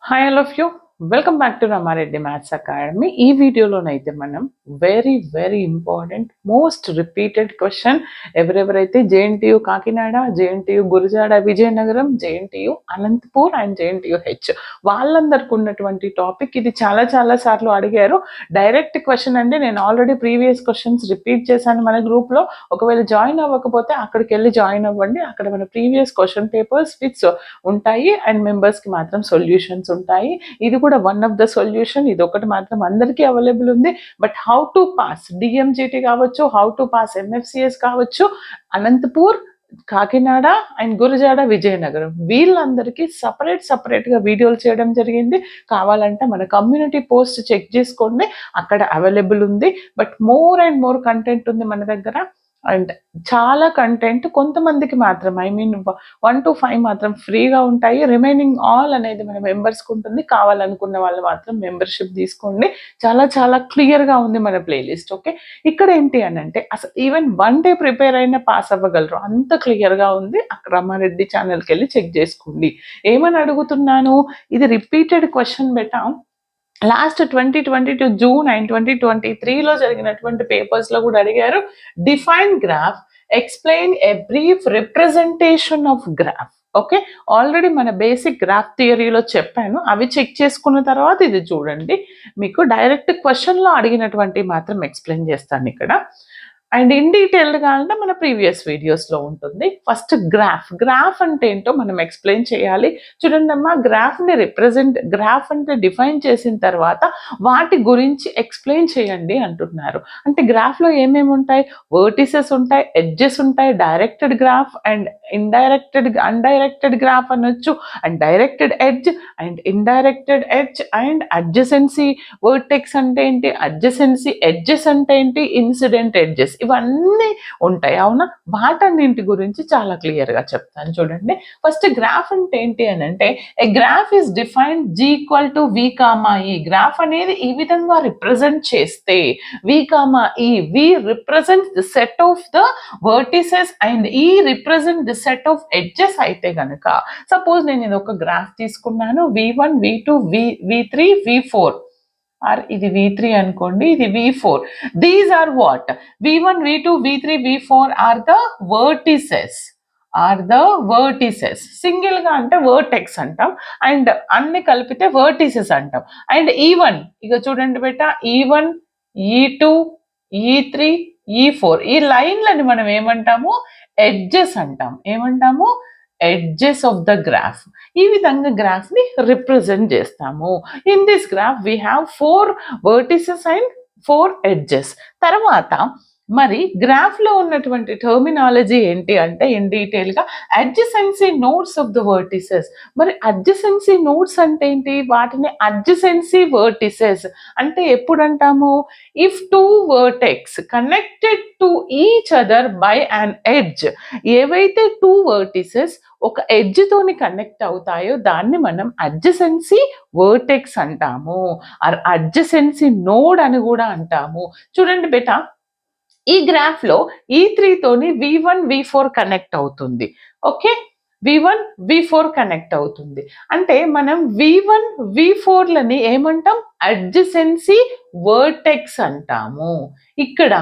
Hi, all of you. Welcome back to Ramareddy Maths Academy. ఈ వీడియోలోనైతే మనం very important most repeated question ఎవరెవరైతే JNTU Kakinada, JNTU Gurajada Vizianagaram, JNTU Anantapur and JNTU H వాళ్ళందరికి ఉన్నటువంటి topic ఇది. చాలా సార్లు అడిగారు. డైరెక్ట్ క్వశ్చన్ అండి. నేను ఆల్రెడీ ప్రీవియస్ క్వశ్చన్స్ రిపీట్ చేశాను మన గ్రూప్లో. ఒకవేళ జాయిన్ అవ్వకపోతే అక్కడికి వెళ్ళి జాయిన్ అవ్వండి. అక్కడ మన ప్రీవియస్ క్వశ్చన్ పేపర్స్ విత్ ఉంటాయి అండ్ మెంబర్స్కి మాత్రం సొల్యూషన్స్ ఉంటాయి. ఇది కూడా వన్ ఆఫ్ ద సొల్యూషన్. ఇది ఒకటి మాత్రం అందరికీ అవైలబుల్ ఉంది. బట్ హౌ టు పాస్ డిఎంజిటి కావచ్చు, హౌ టు పాస్ ఎంఎఫ్సిఎస్ కావచ్చు, అనంతపూర్, కాకినాడ అండ్ గురజాడ విజయనగరం వీళ్ళందరికీ సపరేట్గా వీడియోలు చేయడం జరిగింది. కావాలంటే మన కమ్యూనిటీ పోస్ట్ చెక్ చేసుకోండి, అక్కడ అవైలబుల్ ఉంది. But more and more content ఉంది మన దగ్గర. అండ్ చాలా కంటెంట్ కొంతమందికి మాత్రం 1 to 5 మాత్రం ఫ్రీగా ఉంటాయి. రిమైనింగ్ ఆల్ అనేది మన మెంబర్స్కి ఉంటుంది. కావాలనుకున్న వాళ్ళు మాత్రం మెంబర్షిప్ తీసుకోండి. చాలా క్లియర్గా ఉంది మన ప్లేలిస్ట్. ఓకే, ఇక్కడ ఏంటి అని అంటే అసలు ఈవెన్ 1 day ప్రిపేర్ అయినా పాస్ అవ్వగలరు, అంత క్లియర్గా ఉంది. అక్కడ రమారెడ్డి ఛానల్కి వెళ్ళి చెక్ చేసుకోండి. ఏమని అడుగుతున్నాను, ఇది రిపీటెడ్ క్వశ్చన్ బెటా. లాస్ట్ 2022 జూన్ అండ్ 2023లో జరిగినటువంటి పేపర్స్లో కూడా అడిగారు. Define graph, explain a brief representation of graph. Okay, already మన బేసిక్ గ్రాఫ్ థియరీలో చెప్పాను. అవి చెక్ చేసుకున్న తర్వాత ఇది చూడండి. మీకు డైరెక్ట్ క్వశ్చన్లో అడిగినటువంటి మాత్రం ఎక్స్ప్లెయిన్ చేస్తాను ఇక్కడ. అండ్ ఇన్ డీటెయిల్డ్ కావాలంటే మన ప్రీవియస్ వీడియోస్లో ఉంటుంది. ఫస్ట్ గ్రాఫ్ అంటే ఏంటో మనం ఎక్స్ప్లెయిన్ చేయాలి. చూడండి అమ్మా, గ్రాఫ్ అంటే డిఫైన్ చేసిన తర్వాత వాటి గురించి ఎక్స్ప్లెయిన్ చేయండి అంటున్నారు. అంటే గ్రాఫ్లో ఏమేమి ఉంటాయి? వర్టిసెస్ ఉంటాయి, ఎడ్జెస్ ఉంటాయి, directed graph and undirected graph అనొచ్చు, and directed edge and indirected edge and adjacency. Vertex అంటే ఏంటి, అడ్జసెన్సీ ఎడ్జెస్ అంటే ఏంటి, ఇన్సిడెంట్ ఎడ్జెస్, ఇవన్నీ ఉంటాయి. అవునా, వాటన్నింటి గురించి చాలా క్లియర్గా చెప్తాను. చూడండి, ఫస్ట్ గ్రాఫ్ అంటే ఏంటి అని అంటే a graph is defined G = V, E. Graph అనేది ఈ విధంగా రిప్రజెంట్ చేస్తే V, E, V represent the set of the vertices and E represent the set of edges. అయితే కనుక సపోజ్ నేను ఇది ఒక గ్రాఫ్ తీసుకున్నాను, V1, V2, V3, V4. ఇది V3 అనుకోండి, ఇది V4. These are what? V1, V2, V3, V4 are the vertices. Single గా అంటే వర్టెక్స్ అంటాం, అండ్ అన్ని కలిపితే వర్టిసెస్ అంటాం. అండ్ E1 ఇక చూడండి beta, E1, E2, E3, E4 ఈ లైన్లని మనం ఏమంటాము? ఎడ్జెస్ అంటాం. ఏమంటాము? Edges of the graph. ఈ విధంగా గ్రాఫ్ ని రిప్రజెంట్ చేస్తాము. In this graph we have 4 vertices and 4 edges. తర్వాత మరి గ్రాఫ్ లో ఉన్నటువంటి టర్మినాలజీ ఏంటి అంటే ఇన్ డీటెయిల్ గా adjacency nodes of the vertices. మరి అడ్జసెన్సీ నోడ్స్ అంటే ఏంటి? వాటిని అడ్జసెన్సీ వర్టిసెస్ అంటే ఎప్పుడు అంటాము? If 2 vertex connected to each other by an edge. ఏవైతే 2 వర్టిసెస్ ఒక ఎడ్జ్ తోని కనెక్ట్ అవుతాయో దాన్ని మనం అడ్జసెన్సీ వర్టెక్స్ అంటాము, ఆర్ అడ్జసెన్సీ నోడ్ అని కూడా అంటాము. చూడండి బేటా, ఈ గ్రాఫ్ లో E3 తోని V1, V4 కనెక్ట్ అవుతుంది. ఓకే, V1, V4 కనెక్ట్ అవుతుంది. అంటే మనం V1, V4 లని ఏమంటాం? అడ్జసెన్సీ వర్టెక్స్ అంటాము. ఇక్కడ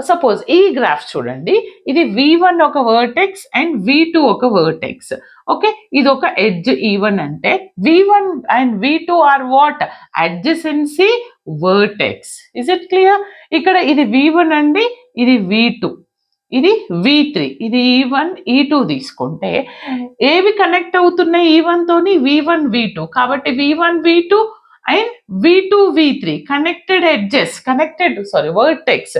సపోజ్ ఈ గ్రాఫ్ చూడండి, ఇది V1 ఒక వర్టెక్స్ అండ్ V2 ఒక వర్టెక్స్. ఓకే, ఇది ఒక ఎడ్జ్ E1 అంటే V1 and V2 are what? Adjacency vertex. Is it clear? ఇక్కడ ఇది V1 అండి, ఇది V2, ఇది V3, ఇది E1, E2 తీసుకుంటే ఏవి కనెక్ట్ అవుతున్నాయి E1 తోని? V1, V2. కాబట్టి V1, V2 and V2, V3 connected edges, vertex.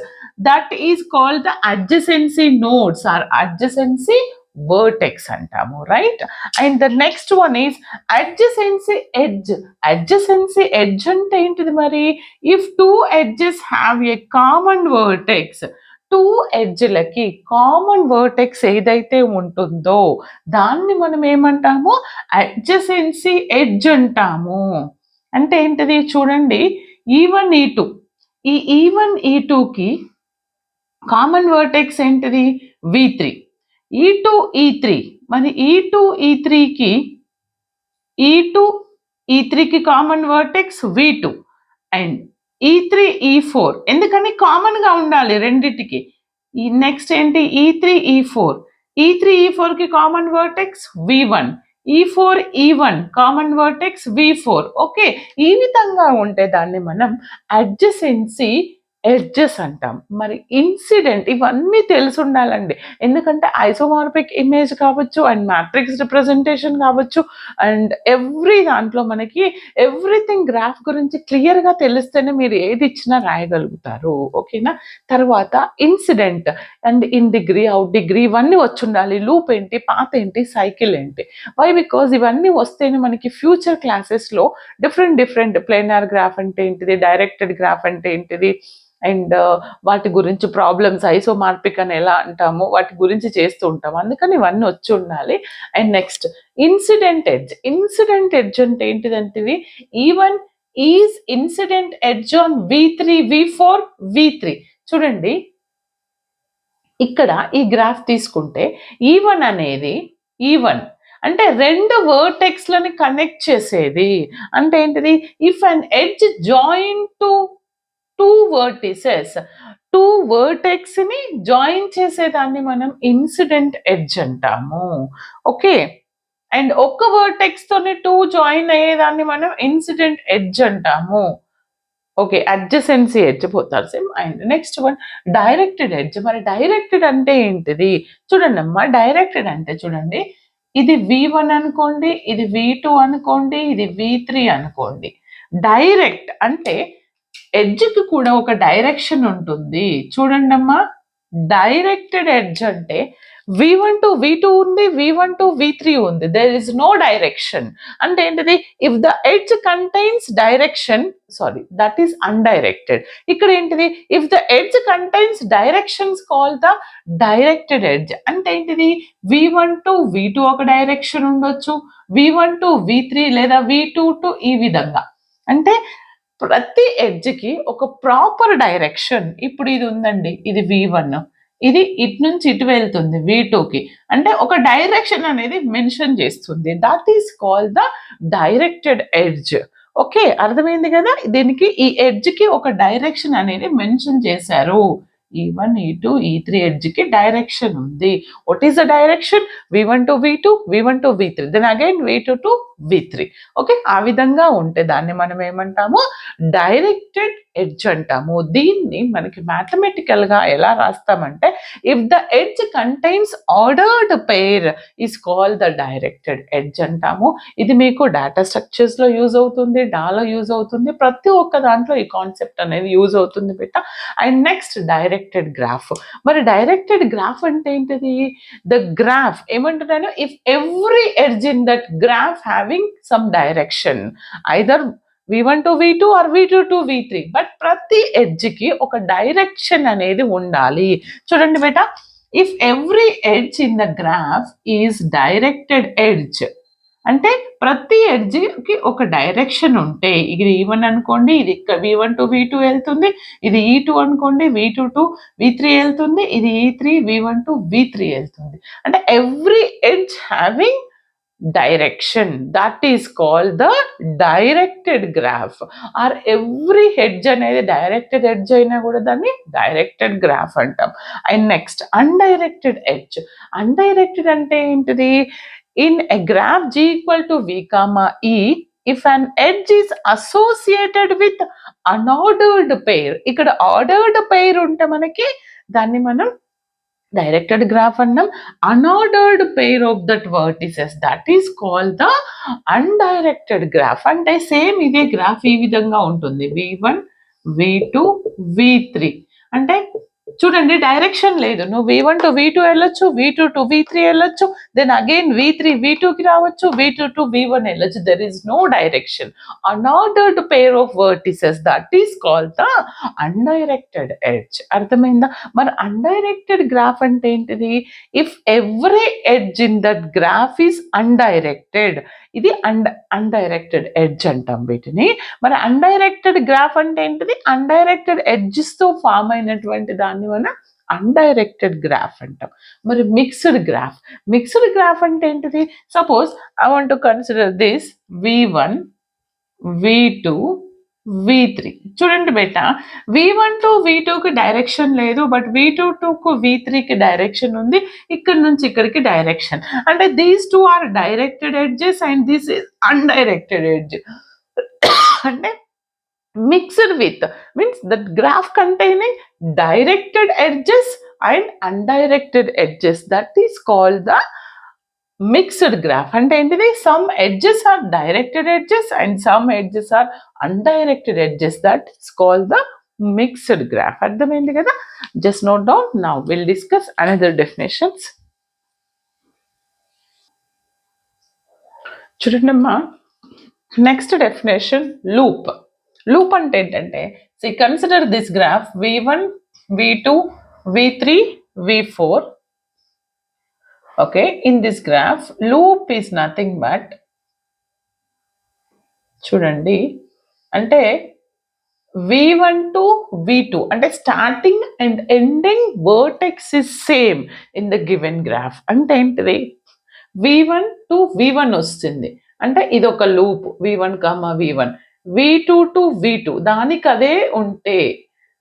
That is called the adjacency nodes or adjacency vertex అంటాము, right? And the next one is adjacency edge. Adjacency edge అంటే ఏంటిది మరి? If 2 edges have a common vertex, 2 ఎడ్జ్లకి common vertex ఏదైతే ఉంటుందో దాన్ని మనం ఏమంటాము? అడ్జసెన్సీ ఎడ్జ్ అంటాము. అంటే ఏంటిది? చూడండి, E1, E2, ఈ E1, E2కి కామన్ వర్టెక్స్ ఏంటిది? V3. E2, E3, మరి E2, E3కి E2, E3కి common vertex V2 and E3 E4 ఎందుకని కామన్ గా ఉండాలి రెండిటికి. ఈ నెక్స్ట్ ఏంటి E3 E4, E3 E4కి common vertex V1, E4 E1 common vertex V4. Okay, ఈ విధంగా ఉంటే దాన్ని మనం అడ్జసెన్సీ ఎడ్జెస్ అంటాం. మరి ఇన్సిడెంట్ ఇవన్నీ తెలిసి ఉండాలండి, ఎందుకంటే ఐసోమార్ఫిక్ ఇమేజ్ కావచ్చు అండ్ మ్యాట్రిక్స్ రిప్రజెంటేషన్ కావచ్చు అండ్ ఎవ్రీ దాంట్లో మనకి ఎవ్రీథింగ్ గ్రాఫ్ గురించి క్లియర్గా తెలిస్తేనే మీరు ఏది ఇచ్చినా రాయగలుగుతారు. ఓకేనా. తర్వాత incident and in degree out degree ఇవన్నీ వచ్చి ఉండాలి. లూప్ ఏంటి, పాత్ ఏంటి, సైకిల్ ఏంటి. వై బికాజ్ ఇవన్నీ వస్తేనే మనకి ఫ్యూచర్ క్లాసెస్లో డిఫరెంట్ ప్లేనార్ గ్రాఫ్ అంటే ఏంటిది, డైరెక్టెడ్ గ్రాఫ్ అంటే ఏంటిది అండ్ వాటి గురించి ప్రాబ్లమ్స్ ఐసోమార్పిక్ అని ఎలా అంటాము వాటి గురించి చేస్తూ ఉంటాం. అందుకని ఇవన్నీ వచ్చి ఉండాలి. And next incident edge. Incident edge అంటే ఏంటిదంటే even is incident edge on V3 V4 V3. చూడండి ఇక్కడ ఈ గ్రాఫ్ తీసుకుంటే E1 అనేది E1 అంటే రెండు వర్టెక్స్లని కనెక్ట్ చేసేది. అంటే ఏంటిది, if an edge join to two vertices, two vertex ని జాయిన్ చేసేదాన్ని మనం ఇన్సిడెంట్ ఎడ్జ్ అంటాము. ఓకే, అండ్ ఒక్క వర్టెక్స్ తోని టూ జాయిన్ అయ్యేదాన్ని మనం ఇన్సిడెంట్ ఎడ్జ్ అంటాము. ఓకే, అడ్జసెన్సీ ఎడ్జ్ పోతారు same. And next one directed edge. మరి డైరెక్టెడ్ అంటే ఏంటిది చూడండి అమ్మా. డైరెక్టెడ్ అంటే చూడండి, ఇది V1 అనుకోండి, ఇది V2 అనుకోండి, ఇది V3 అనుకోండి. డైరెక్ట్ అంటే ఎడ్జ్కి కూడా ఒక డైరెక్షన్ ఉంటుంది. చూడండి అమ్మా, డైరెక్టెడ్ ఎడ్జ్ అంటే V1 to V2 ఉంది, V1 to V3 ఉంది. There is no direction. అంటే ఏంటిది, if the edge contains direction, sorry that is undirected. ఇక్కడ ఏంటిది, if the edge contains directions call the directed edge. అంటే ఏంటిది, V1 to V2 ఒక direction ఉండొచ్చు, V1 to V3 లేదా V2 to ఈ విధంగా. అంటే ప్రతి ఎడ్జ్కి ఒక ప్రాపర్ డైరెక్షన్. ఇప్పుడు ఇది ఉందండి, ఇది V1, ఇది ఇటు నుంచి ఇటు వెళ్తుంది V2కి, అంటే ఒక డైరెక్షన్ అనేది మెన్షన్ చేస్తుంది. That is called the directed edge. Okay, అర్థమైంది కదా. దీనికి ఈ ఎడ్జ్కి ఒక డైరెక్షన్ అనేది మెన్షన్ చేశారు. E1 E2 E3 ఎడ్జ్కి డైరెక్షన్ ఉంది. What is the direction, V1 to V2, V1 to V3, then again V2 to V3. Okay, ఆ విధంగా ఉంటే దాన్ని మనం ఏమంటాము, డైరెక్టెడ్ ఎడ్జ్ అంటాము. దీన్ని మనకి మ్యాథమెటికల్ గా ఎలా రాస్తామంటే, if the edge contains ordered pair is called the directed edge అంటాము. ఇది మీకు డేటా స్ట్రక్చర్స్ లో యూజ్ అవుతుంది, డాలో యూజ్ అవుతుంది, ప్రతి ఒక్క దాంట్లో ఈ కాన్సెప్ట్ అనేది యూజ్ అవుతుంది బిడ్డ. And next directed graph. మరి డైరెక్టెడ్ గ్రాఫ్ అంటే ఏంటిది, ద గ్రాఫ్ ఏమంటున్నాను, if every edge in that graph having some direction, either V1 to V2 or V2 to V3, but ప్రతి ఎడ్జ్కి ఒక డైరెక్షన్ అనేది ఉండాలి. చూడండి బేటా, if every edge in the graph is directed edge అంటే ప్రతి ఎడ్జ్కి ఒక డైరెక్షన్ ఉంటే, ఇది E1 అనుకోండి, ఇది V1 to V2 వెళ్తుంది, ఇది E2 అనుకోండి, V2 to V3 వెళ్తుంది, ఇది E3 V1 to V3 వెళ్తుంది. అంటే every edge having direction, that is called the directed graph. or every edge అనేది డైరెక్టెడ్ ఎడ్జ్ అయినా కూడా దాన్ని డైరెక్టెడ్ గ్రాఫ్ అంటాం. And next undirected edge. Undirected అంటే ఏంటిది, in a graph G equal to V, E, if an edge is associated with unordered pair, ఇక్కడ ordered pair ఉంటే మనకి దాన్ని మనం డైరెక్టెడ్ గ్రాఫ్ అన్నాం. Unordered pair of that vertices, that is called the undirected graph. అంటే same ఇదే graph ఈ విధంగా ఉంటుంది, V1 V2 V3. అంటే చూడండి డైరెక్షన్ లేదు, నువ్వు V1 to V2 వెళ్ళొచ్చు, V2 to V3 వెళ్ళొచ్చు, దెన్ అగైన్ V3 V2కి రావచ్చు, V2 to V1 వెళ్ళొచ్చు. There is no direction. Unordered pair of vertices, that is called the undirected edge. అర్థమైందా. మరి అన్డైరెక్టెడ్ గ్రాఫ్ అంటే ఏంటిది, if every edge in that graph is undirected, ఇది undirected edge అంటాం వీటిని. మరి అన్డైరెక్టెడ్ గ్రాఫ్ అంటే ఏంటిది, అన్డైరెక్టెడ్ ఎడ్జెస్ తో ఫామ్ అయినటువంటి దాన్ని మనం అన్డైరెక్టెడ్ గ్రాఫ్ అంటాం. మరి మిక్స్డ్ గ్రాఫ్. మిక్స్డ్ గ్రాఫ్ అంటే ఏంటిది, suppose I want to consider this V1 V2 V3. చూడండి బేట, V1 టు V2 కి డైరెక్షన్ లేదు, బట్ V2 కు V3 కి డైరెక్షన్ ఉంది. ఇక్కడ నుంచి ఇక్కడికి డైరెక్షన్, అంటే these two are directed edges and this is undirected edge. అంటే mixed with means the graph containing directed edges and undirected edges, that is called the mixed graph. అంటే ఏంటిది, some edges are directed edges and some edges are undirected edges, that is called the mixed graph. అర్థమైంది కదా? just note down. Now we'll discuss another definitions. చూడండమ్మా, next definition loop. Loop అంటే ఏంటంటే, see consider this graph v1 v2 v3 v4. okay, in this graph loop is nothing but, చూడండి, అంటే v1 to v2 అంటే starting and ending vertex is same in the given graph. అంటే ఏంటిది, v1 to v1 వస్తుంది అంటే ఇది ఒక loop, v1 v1. v2 to v2 దానికి అదే ఉంటే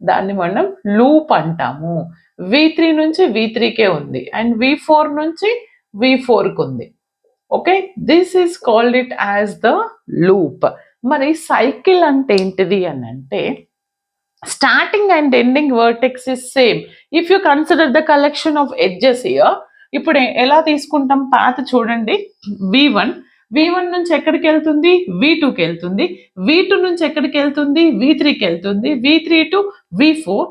దాన్ని మనం లూప్ అంటాము. v3 నుంచి v3కే ఉంది అండ్ v4 నుంచి v4కి ఉంది. Okay, this is called it as the loop. మరి సైకిల్ అంటే ఏంటిది అని అంటే, starting and ending vertex is same if you consider the collection of edges here. ఇప్పుడు ఎలా తీసుకుంటాం పాత్ చూడండి, v1 నుంచి ఎక్కడికి వెళ్తుంది, v2కి వెళ్తుంది. v2 నుంచి ఎక్కడికి వెళ్తుంది, v3కి వెళ్తుంది. v3 to v4,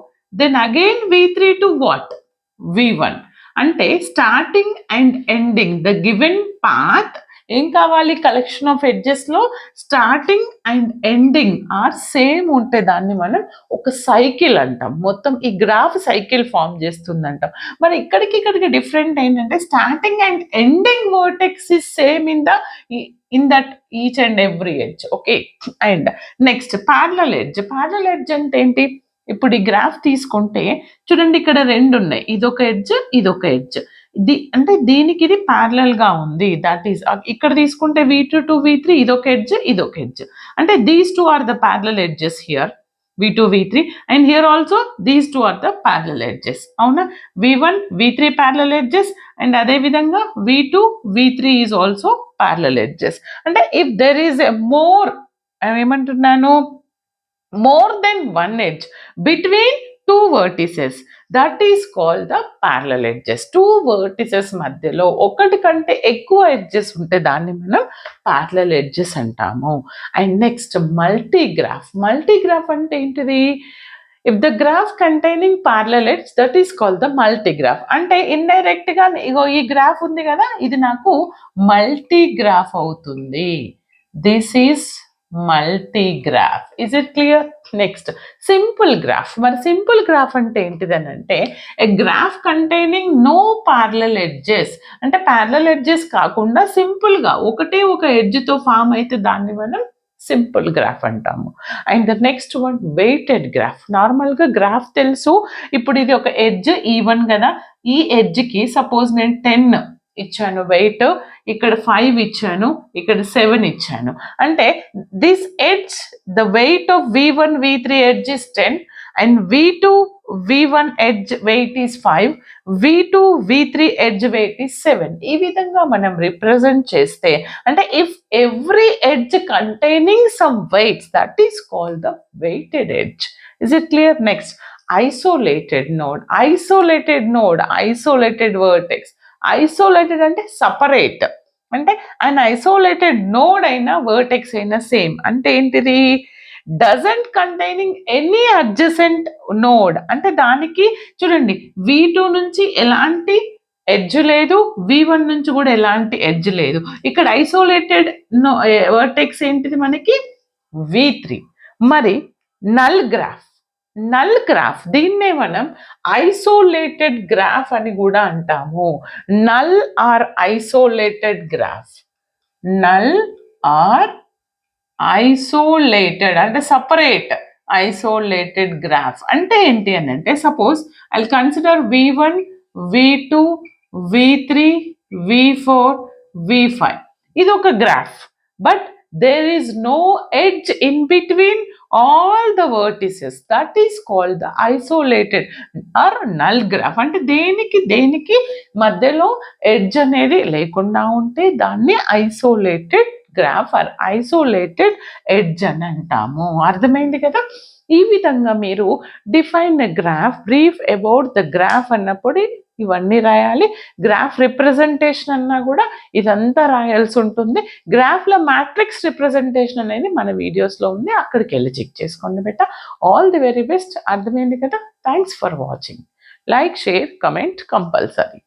then again v3 to what, v1. అంటే starting and ending the given path ఏం కావాలి, కలెక్షన్ ఆఫ్ ఎడ్జెస్ లో starting and ending are same ఉంటే దాన్ని మనం ఒక సైకిల్ అంటాం. మొత్తం ఈ గ్రాఫ్ సైకిల్ ఫామ్ చేస్తుంది అంటాం. మరి ఇక్కడికి డిఫరెంట్ ఏంటంటే, starting and ending vertex is same in that each and every edge. Okay, and next parallel edge. Parallel edge అంటే ఏంటి, ఇప్పుడు ఈ గ్రాఫ్ తీసుకుంటే చూడండి, ఇక్కడ రెండు ఉన్నాయి, ఇదొక ఎడ్జ్ ఇదొక ఎడ్జ్. అంటే దీనికి ఇది ప్యారలల్ గా ఉంది. దట్ ఈస్ ఇక్కడ తీసుకుంటే v2 to v3 ఇదొక ఎడ్జ్ ఇదొక ఎడ్జ్. అంటే these two are the parallel edges here, v2 v3, and here also these two are the parallel edges. అవునా, v1 v3 parallel edges and అదే విధంగా v2 v3 is also parallel edges. అంటే if there is a ఏమంటున్నాను, more than one edge between two vertices, that is called the parallel edges. Two vertices మధ్యలో ఒకటి కంటే ఎక్కువ edges ఉంటే దాన్ని మనం parallel edges అంటాము. And next multigraph. మల్టీగ్రాఫ్ అంటే ఏంటిది, if the graph containing parallel edge, that is called the multigraph. అంటే ఇండైరెక్ట్ గా ఇగో ఈ గ్రాఫ్ ఉంది కదా, ఇది నాకు మల్టీగ్రాఫ్ అవుతుంది. This is multigraph. Is it clear? Next simple graph. మరి సింపుల్ గ్రాఫ్ అంటే ఏంటిదని అంటే, a graph containing no parallel edges. అంటే ప్యారలల్ ఎడ్జెస్ కాకుండా సింపుల్ గా ఒకటే ఒక ఎడ్జ్ తో ఫామ్ అయితే దాన్ని మనం సింపుల్ గ్రాఫ్ అంటాము. And the next one weighted graph. Normal గా గ్రాఫ్ తెలుసు, ఇప్పుడు ఇది ఒక ఎడ్జ్ E1 కదా, ఈ ఎడ్జ్ కి సపోజ్ నేను 10 ఇచ్చాను వెయిట్, ఇక్కడ 5 ఇచ్చాను, ఇక్కడ 7 ఇచ్చాను. అంటే this edge the weight of v1 v3 edge is 10 and v2 v1 edge weight is 5, v2 v3 edge weight is 7. ఈ విధంగా మనం రిప్రజెంట్ చేస్తే, అంటే if every edge containing some weights, that is called the weighted edge. Is it clear? Next isolated node. Isolated node, isolated vertex. Isolated అంటే separate, అంటే and isolated node అయినా vertex అయినా same. అంటే ఏంటిది, doesn't containing any adjacent node. అంటే దానికి చూడండి, v2 నుంచి ఎలాంటి ఎడ్జ్ లేదు, v1 నుంచి కూడా ఎలాంటి ఎడ్జ్ లేదు. ఇక్కడ ఐసోలేటెడ్ వర్టెక్స్ ఏంటిది మనకి v3. మరి నల్ గ్రాఫ్. నల్ గ్రాఫ్, దీన్నే మనం ఐసోలేటెడ్ గ్రాఫ్ అని కూడా అంటాము. Null or isolated graph. Null or isolated అంటే సపరేట్, ఐసోలేటెడ్ గ్రాఫ్ అంటే ఏంటి అని అంటే, suppose I consider v1 v2 v3 v4 v5. ఇది ఒక graph, but there is no edge in between all the vertices. That is called the isolated or null graph. అంటే దేనికి మధ్యలో ఎడ్జ్ అనేది లేకుండా ఉంటే దాన్ని isolated graph or isolated edge అని అంటాము. అర్థమైంది కదా. ఈ విధంగా మీరు define the graph, brief about the graph అన్నప్పుడు ఇవన్నీ రాయాలి. గ్రాఫ్ రిప్రజెంటేషన్ అన్నా కూడా ఇదంతా రాయాల్సి ఉంటుంది. గ్రాఫ్లో మ్యాట్రిక్స్ రిప్రజెంటేషన్ అనేది మన వీడియోస్లో ఉంది, అక్కడికి వెళ్ళి చెక్ చేసుకోండి బెట్ట. All the very best. అర్థమైంది కదా. Thanks for watching. Like, share, comment compulsory.